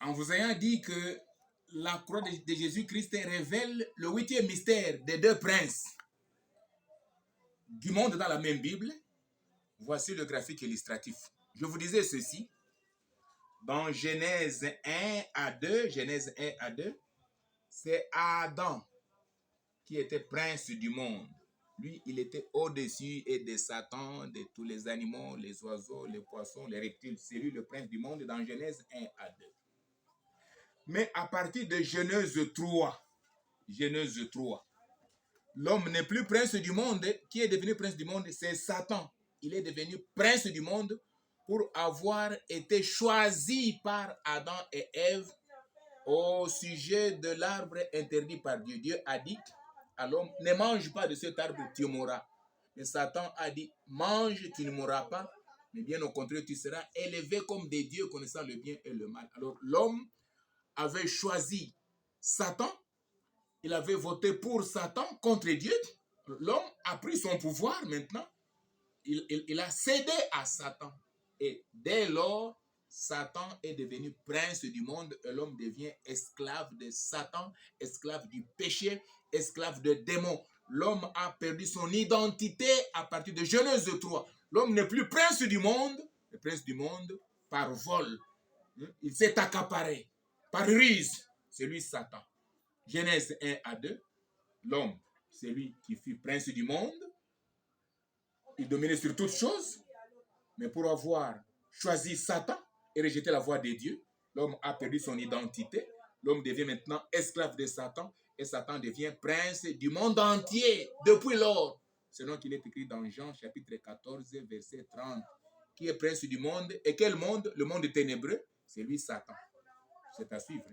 en vous ayant dit que la croix de Jésus-Christ révèle le 8e mystère des deux princes du monde dans la même Bible, voici le graphique illustratif. Je vous disais ceci, dans Genèse 1 à 2, c'est Adam qui était prince du monde. Lui, il était au-dessus et de Satan, de tous les animaux, les oiseaux, les poissons, les reptiles. C'est lui le prince du monde dans Genèse 1 à 2. Mais à partir de Genèse 3, l'homme n'est plus prince du monde. Qui est devenu prince du monde? C'est Satan. Il est devenu prince du monde pour avoir été choisi par Adam et Ève au sujet de l'arbre interdit par Dieu. Dieu a dit à l'homme, ne mange pas de cet arbre, tu mourras. Mais Satan a dit, mange, tu ne mourras pas, mais bien au contraire, tu seras élevé comme des dieux connaissant le bien et le mal. Alors l'homme avait choisi Satan, il avait voté pour Satan contre Dieu. L'homme a pris son pouvoir maintenant, il a cédé à Satan. Et dès lors, Satan est devenu prince du monde et l'homme devient esclave de Satan, esclave du péché, esclave de démons. L'homme a perdu son identité à partir de Genèse 3. L'homme n'est plus prince du monde, le prince du monde par vol. Il s'est accaparé par ruse. C'est lui Satan. Genèse 1 à 2, l'homme, c'est lui qui fut prince du monde. Il dominait sur toutes choses. Mais pour avoir choisi Satan et rejeté la voie de Dieu, l'homme a perdu son identité. L'homme devient maintenant esclave de Satan et Satan devient prince du monde entier depuis lors. Selon qu'il est écrit dans Jean chapitre 14, verset 30. Qui est prince du monde? Et quel monde? Le monde ténébreux. C'est lui Satan. C'est à suivre.